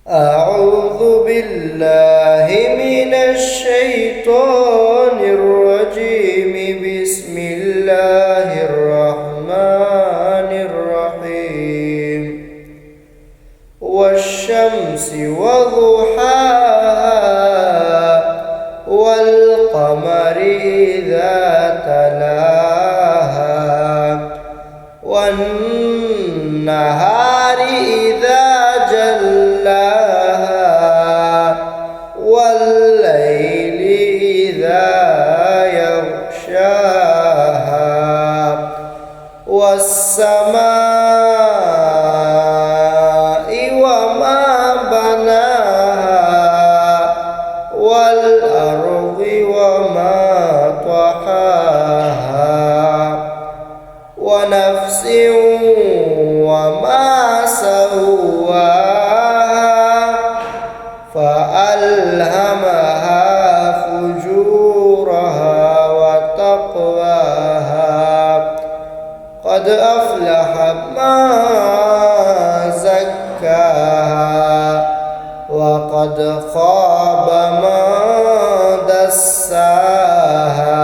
أعوذ بالله من الشيطان الرجيم. بسم الله الرحمن الرحيم. والشمس وضحاها والقمر إذا تلاها والنهار إذا جلاها والليل إذا يغشاها والسماء وما بناها والأرض وما طحاها ونفس وما سواها فألهمها فجورها وتقواها قد أفلح من زكاها وقد خاب من دساها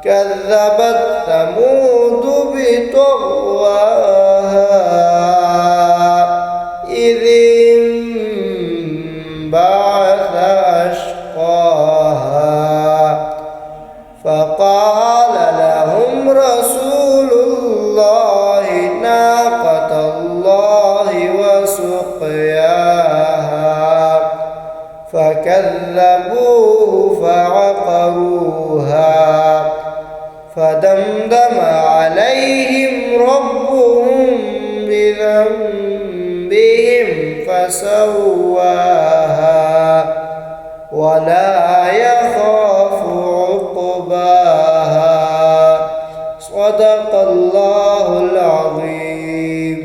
كذبت ثمود بطغواها إذ انبعث أشقاها فقال لهم رسول الله ناقة الله وسقياها فكذبوه فعقروها فدمدم عليهم ربهم بذنبهم فسواها ولا يخاف عقباها. صدق الله العظيم.